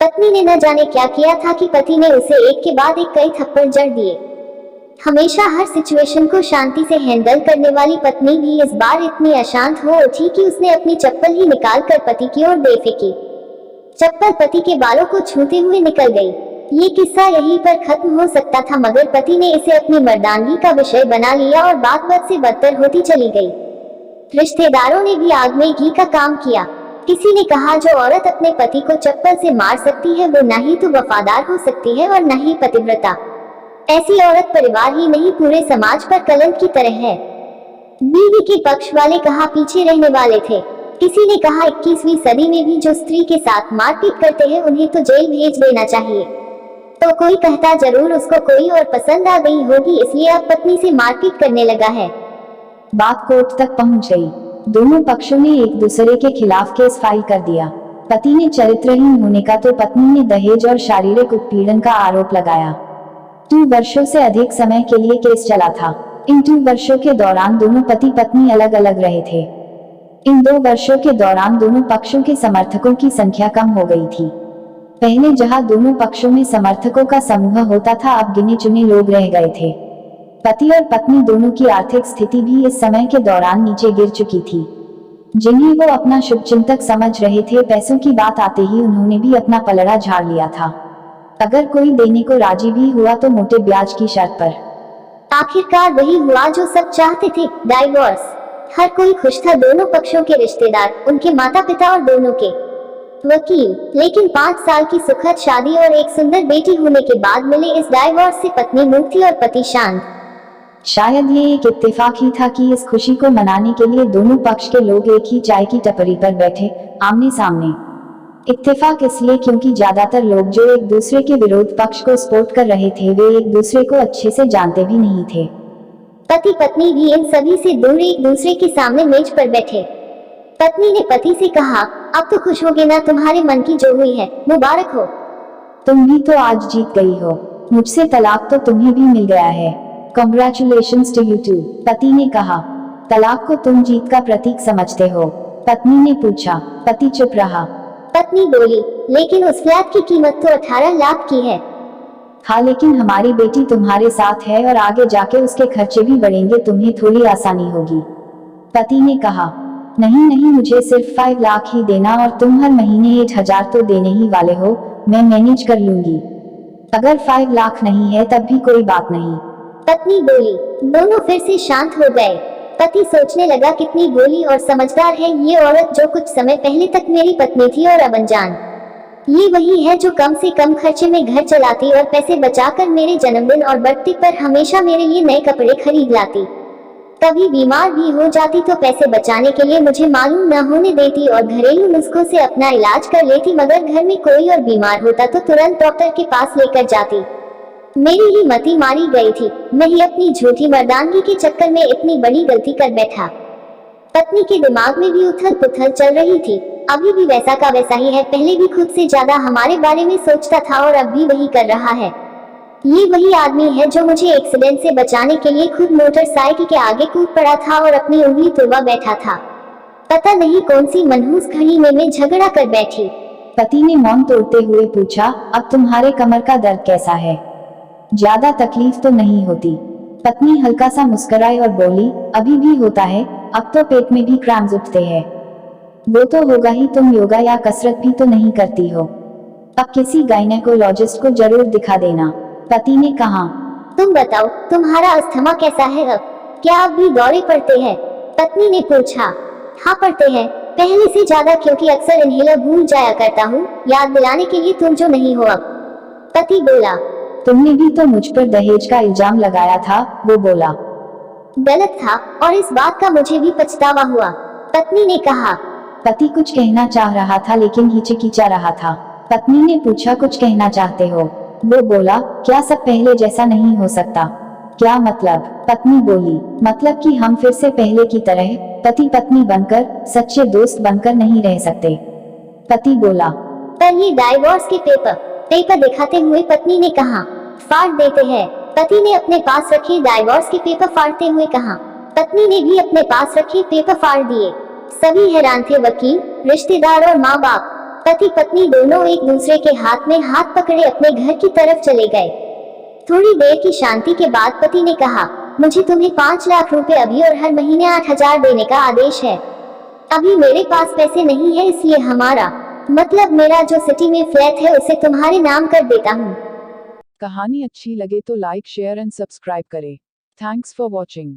पत्नी ने न जाने क्या किया था कि पति ने उसे एक के बाद एक कई थप्पड़ जड़ दिए। हमेशा हर सिचुएशन को शांति से हैंडल करने वाली पत्नी भी इस बार इतनी अशांत हो उठी कि उसने अपनी चप्पल ही निकाल कर पति की ओर दे फेंकी। चप्पल पति के बालों को छूते हुए निकल गई। ये किस्सा यहीं पर खत्म हो सकता था, मगर पति ने इसे अपनी मर्दानगी का विषय बना लिया और बात बद से बदतर होती चली गई। रिश्तेदारों ने भी आग में घी का काम किया। किसी ने कहा, जो औरत अपने पति को चप्पल से मार सकती है वो न ही तो वफादार हो सकती है और न ही पतिव्रता। ऐसी औरत परिवार ही नहीं पूरे समाज पर कलंक की तरह है। बीवी के पक्ष वाले कहा पीछे रहने वाले थे। किसी ने कहा 21वीं सदी में भी जो स्त्री के साथ मारपीट करते हैं उन्हें तो जेल भेज देना चाहिए। तो कोई कहता जरूर उसको कोई और पसंद आ गई होगी इसलिए अब पत्नी से मारपीट करने लगा है। बात कोर्ट तक पहुंच गई। दोनों पक्षों ने एक दूसरे के खिलाफ केस फाइल कर दिया। पति ने चरित्रहीन होने का तो पत्नी ने दहेज और शारीरिक उत्पीड़न का आरोप लगाया। 2 वर्षों से अधिक समय के लिए केस चला था। इन 2 वर्षों के दौरान दोनों पति पत्नी अलग अलग रहे थे। इन 2 वर्षों के दौरान दोनों पक्षों के समर्थकों की संख्या कम हो गई थी। पहले जहां दोनों पक्षों में समर्थकों का समूह होता था, अब गिने चुने लोग रह गए थे। पति और पत्नी दोनों की आर्थिक स्थिति भी इस समय के दौरान नीचे गिर चुकी थी। जिन्हें वो अपना शुभचिंतक समझ रहे थे, पैसों की बात आते ही उन्होंने भी अपना पलड़ा झाड़ लिया था। अगर कोई देने को राजी भी हुआ तो मोटे ब्याज की शर्त पर। आखिरकार वही हुआ जो सब चाहते थे, डाइवोर्स। हर कोई खुश था, दोनों पक्षों के रिश्तेदार, उनके माता पिता और दोनों के वकील। लेकिन 5 साल की सुखद शादी और एक सुंदर बेटी होने के बाद मिले इस डाइवोर्स से पत्नी मूक थी और पति शांत। शायद ये एक इत्तेफाक ही था कि इस खुशी को मनाने के लिए दोनों पक्ष के लोग एक ही चाय की टपरी पर बैठे, आमने सामने। इत्तेफाक इसलिए क्योंकि ज्यादातर लोग जो एक दूसरे के विरोध पक्ष को सपोर्ट कर रहे थे वे एक दूसरे को अच्छे से जानते भी नहीं थे। पति पत्नी भी इन सभी से दूर एक दूसरे के सामने मेज पर बैठे। पत्नी ने पति से कहा, अब तो खुश होगे ना, तुम्हारे मन की जो हुई है मुबारक हो। तुम भी तो आज जीत गई हो, मुझसे तलाक तो तुम्हें भी मिल गया है। Congratulations to you too, पति ने कहा। तलाक को तुम जीत का प्रतीक समझते हो? पत्नी ने पूछा। पति चुप रहा। पत्नी बोली, लेकिन उस फ्लैट की कीमत तो 18 लाख की है। हाँ, लेकिन हमारी बेटी तुम्हारे साथ है और आगे जाके उसके खर्चे भी बढ़ेंगे, तुम्हें थोड़ी आसानी होगी। पति ने कहा, नहीं नहीं, मुझे सिर्फ 5 लाख ही देना और तुम हर महीने 8,000 तो देने ही वाले हो, मैं मैनेज कर लूंगी। अगर 5 लाख नहीं है तब भी कोई बात नहीं। पत्नी बोली। दोनों फिर से शांत हो गए। पति सोचने लगा, कितनी भोली और समझदार है ये औरत जो कुछ समय पहले तक मेरी पत्नी थी और अब अनजान। ये वही है जो कम से कम खर्चे में घर चलाती और पैसे बचाकर मेरे जन्मदिन और बर्थडे पर हमेशा मेरे लिए नए कपड़े खरीद लाती। कभी बीमार भी हो जाती तो पैसे बचाने के लिए मुझे मालूम न होने देती और घरेलू नुस्खों से अपना इलाज कर लेती, मगर घर में कोई और बीमार होता तो तुरंत डॉक्टर के पास लेकर जाती। मेरी ही मति मारी गई थी, मैं ही अपनी झूठी मर्दानगी के चक्कर में इतनी बड़ी गलती कर बैठा। पत्नी के दिमाग में भी उथल पुथल चल रही थी। अभी भी वैसा का वैसा ही है, पहले भी खुद से ज्यादा हमारे बारे में सोचता था और अब भी वही कर रहा है। ये वही आदमी है जो मुझे एक्सीडेंट से बचाने के लिए खुद मोटरसाइकिल के आगे कूद पड़ा था और अपनी उंगली तोड़वा बैठा था। पता नहीं कौन सी मनहूस घड़ी में मैं झगड़ा कर बैठी। पति ने मौन तोड़ते हुए पूछा, अब तुम्हारे कमर का दर्द कैसा है? ज्यादा तकलीफ तो नहीं होती? पत्नी हल्का सा मुस्कुराई और बोली, अभी भी होता है, अब तो पेट में भी क्रैम्स उठते हैं। वो तो होगा ही, तुम योगा या कसरत भी तो नहीं करती हो। अब किसी गायनेकोलॉजिस्ट को जरूर दिखा देना, पति ने कहा। तुम बताओ, तुम्हारा अस्थमा कैसा है अब? क्या अब भी दौरे पड़ते हैं? पत्नी ने पूछा। हाँ पड़ते हैं, पहले से ज्यादा, क्योंकि अक्सर इन्हेलर भूल जाया करता हूँ याद दिलाने के लिए, तुम जो नहीं हो अब। पति बोला। तुमने भी तो मुझ पर दहेज का इल्जाम लगाया था, वो बोला। गलत था और इस बात का मुझे भी पछतावा हुआ, पत्नी ने कहा। पति कुछ कहना चाह रहा था लेकिन हिचकिचा रहा था। पत्नी ने पूछा, कुछ कहना चाहते हो? वो बोला, क्या सब पहले जैसा नहीं हो सकता? क्या मतलब? पत्नी बोली, मतलब कि हम फिर से पहले की तरह पति पत्नी बनकर, सच्चे दोस्त बनकर नहीं रह सकते। पति बोला। पर ये डाइवोर्स के पेपर दिखाते हुए पत्नी ने कहा। फाड़ देते हैं, पति ने अपने पास रखे डाइवोर्स के पेपर फाड़ते हुए कहा। पत्नी ने भी अपने पास रखे पेपर फाड़ दिए। सभी हैरान थे, वकील, रिश्तेदार और माँ बाप। पति पत्नी दोनों एक दूसरे के हाथ में हाथ पकड़े अपने घर की तरफ चले गए। थोड़ी देर की शांति के बाद पति ने कहा, मुझे तुम्हें 5 लाख रुपए अभी और हर महीने 8,000 देने का आदेश है। अभी मेरे पास पैसे नहीं है, इसलिए मतलब मेरा जो सिटी में फ्लैट है उसे तुम्हारे नाम कर देता हूँ। कहानी अच्छी लगे तो लाइक शेयर एंड सब्सक्राइब करें। Thanks for watching.